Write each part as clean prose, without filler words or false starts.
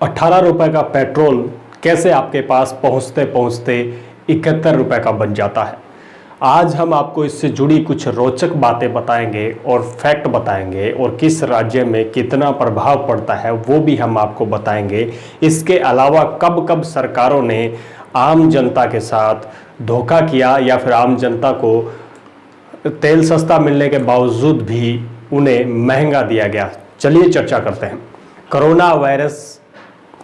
18 रुपए का पेट्रोल कैसे आपके पास पहुंचते पहुंचते 71 रुपए का बन जाता है। आज हम आपको इससे जुड़ी कुछ रोचक बातें बताएंगे और फैक्ट बताएंगे और किस राज्य में कितना प्रभाव पड़ता है वो भी हम आपको बताएंगे। इसके अलावा कब कब सरकारों ने आम जनता के साथ धोखा किया या फिर आम जनता को तेल सस्ता मिलने के बावजूद भी उन्हें महंगा दिया गया। चलिए चर्चा करते हैं। कोरोना वायरस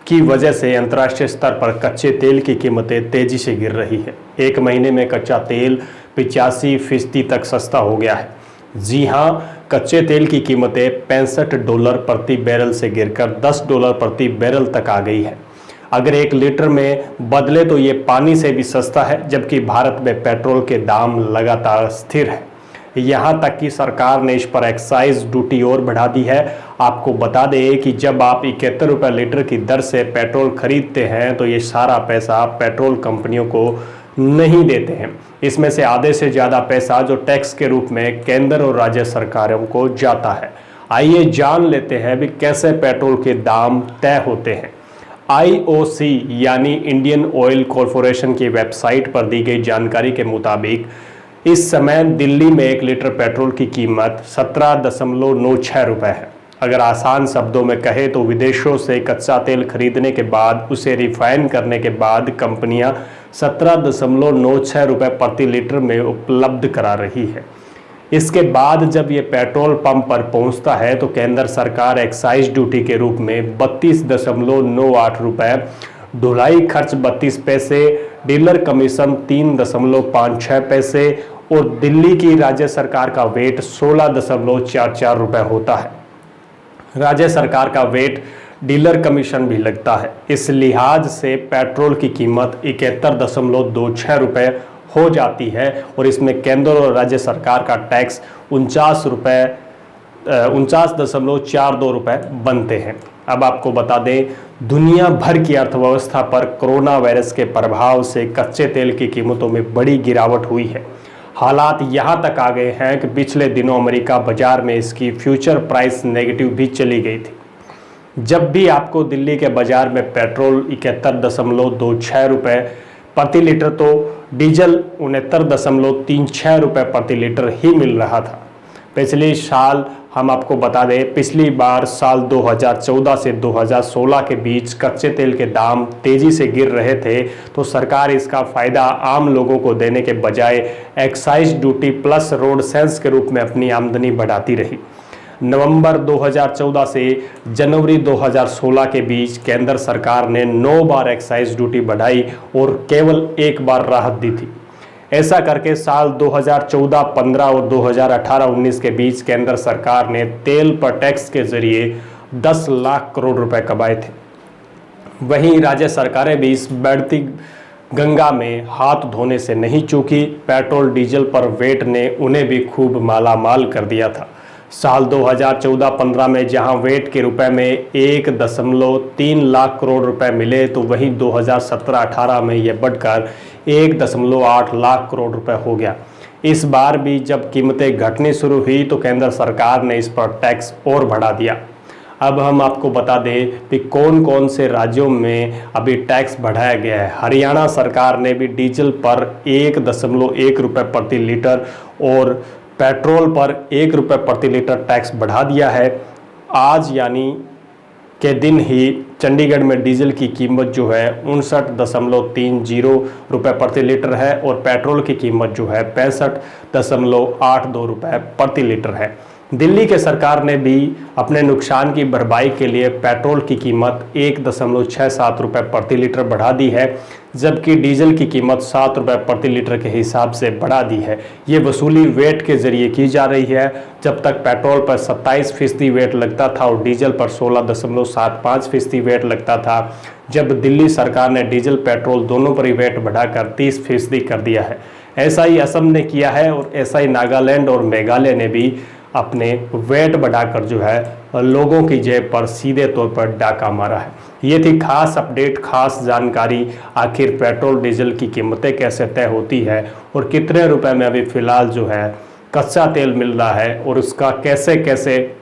की वजह से अंतर्राष्ट्रीय स्तर पर कच्चे तेल की कीमतें तेजी से गिर रही है। एक महीने में कच्चा तेल 85% तक सस्ता हो गया है। जी हाँ, कच्चे तेल की कीमतें $65 प्रति बैरल से गिरकर $10 प्रति बैरल तक आ गई है। अगर 1 लीटर में बदले तो ये पानी से भी सस्ता है, जबकि भारत में पेट्रोल के दाम लगातार स्थिर है। यहाँ तक कि सरकार ने इस पर एक्साइज ड्यूटी और बढ़ा दी है। आपको बता दें कि जब आप 71 रुपये लीटर की दर से पेट्रोल खरीदते हैं तो ये सारा पैसा पेट्रोल कंपनियों को नहीं देते हैं। इसमें से आधे से ज़्यादा पैसा जो टैक्स के रूप में केंद्र और राज्य सरकारों को जाता है। आइए जान लेते हैं भी कैसे पेट्रोल के दाम तय होते हैं। IOC यानी इंडियन ऑयल कॉरपोरेशन की वेबसाइट पर दी गई जानकारी के मुताबिक इस समय दिल्ली में 1 लीटर पेट्रोल की कीमत 17.96 रुपये है। अगर आसान शब्दों में कहे तो विदेशों से कच्चा तेल खरीदने के बाद उसे रिफाइन करने के बाद कंपनियां 17.96 रुपये प्रति लीटर में उपलब्ध करा रही है। इसके बाद जब ये पेट्रोल पंप पर पहुंचता है तो केंद्र सरकार एक्साइज ड्यूटी के रूप में 32.98 रुपये, ढुलाई खर्च 32 पैसे, डीलर कमीशन 3.56 पैसे और दिल्ली की राज्य सरकार का वेट 16.44 रुपये होता है। राज्य सरकार का वेट, डीलर कमीशन भी लगता है। इस लिहाज से पेट्रोल की कीमत 71.26 रुपये हो जाती है और इसमें केंद्र और राज्य सरकार का टैक्स 49.42 रुपये बनते हैं। अब आपको बता दें, दुनिया भर की अर्थव्यवस्था पर कोरोना वायरस के प्रभाव से कच्चे तेल की कीमतों में बड़ी गिरावट हुई है। हालात यहाँ तक आ गए हैं कि पिछले दिनों अमेरिका बाजार में इसकी फ्यूचर प्राइस नेगेटिव भी चली गई थी। जब भी आपको दिल्ली के बाजार में पेट्रोल 71.26 रुपये प्रति लीटर तो डीजल 69.36 रुपये प्रति लीटर ही मिल रहा था। पिछले साल हम आपको बता दें, पिछली बार साल 2014 से 2016 के बीच कच्चे तेल के दाम तेजी से गिर रहे थे तो सरकार इसका फ़ायदा आम लोगों को देने के बजाय excise duty plus road sense के रूप में अपनी आमदनी बढ़ाती रही। नवंबर 2014 से जनवरी 2016 के बीच केंद्र सरकार ने 9 बार एक्साइज ड्यूटी बढ़ाई और केवल 1 बार राहत दी थी। ऐसा करके साल 2014-15 और 2018-19 के बीच केंद्र सरकार ने तेल पर टैक्स के जरिए 10 लाख करोड़ रुपए कमाए थे। वहीं राज्य सरकारें भी इस बढ़ती गंगा में हाथ धोने से नहीं चूकी। पेट्रोल डीजल पर वेट ने उन्हें भी खूब मालामाल कर दिया था। साल 2014-15 में जहां वेट के रुपए में 1.3 लाख करोड़ रुपए मिले तो वहीं 2017-18 में यह बढ़कर 1.8 लाख करोड़ रुपए हो गया। इस बार भी जब कीमतें घटनी शुरू हुई तो केंद्र सरकार ने इस पर टैक्स और बढ़ा दिया। अब हम आपको बता दें कि कौन कौन से राज्यों में अभी टैक्स बढ़ाया गया है। हरियाणा सरकार ने भी डीजल पर 1.1 रुपये प्रति लीटर और पेट्रोल पर 1 रुपये प्रति लीटर टैक्स बढ़ा दिया है। आज यानी के दिन ही चंडीगढ़ में डीजल की कीमत जो है 59.30 रुपये प्रति लीटर है और पेट्रोल की कीमत जो है 65.82 रुपये प्रति लीटर है। दिल्ली के सरकार ने भी अपने नुकसान की भरपाई के लिए पेट्रोल की कीमत 1.67 रुपये प्रति लीटर बढ़ा दी है, जबकि डीजल की कीमत 7 रुपये प्रति लीटर के हिसाब से बढ़ा दी है। ये वसूली वेट के जरिए की जा रही है। जब तक पेट्रोल पर 27% वेट लगता था और डीजल पर 16.75% वेट लगता था, जब दिल्ली सरकार ने डीजल पेट्रोल दोनों पर ही वेट बढ़ाकर 30% कर दिया है। ऐसा ही असम ने किया है और ऐसा ही नागालैंड और मेघालय ने भी अपने वेट बढ़ाकर जो है लोगों की जेब पर सीधे तौर पर डाका मारा है। ये थी खास अपडेट, खास जानकारी। आखिर पेट्रोल डीजल की कीमतें कैसे तय होती है और कितने रुपए में अभी फ़िलहाल जो है कच्चा तेल मिल रहा है और उसका कैसे कैसे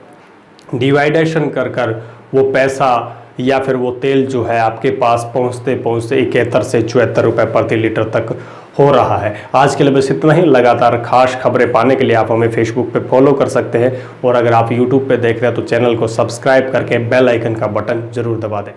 डिवाइडेशन कर कर वो पैसा या फिर वो तेल जो है आपके पास पहुंचते पहुंचते 71 से 74 रुपये प्रति लीटर तक हो रहा है। आज के लिए बस इतना ही। लगातार खास खबरें पाने के लिए आप हमें फेसबुक पे फॉलो कर सकते हैं, और अगर आप यूट्यूब पे देख रहे हैं तो चैनल को सब्सक्राइब करके बेल आइकन का बटन जरूर दबा दें।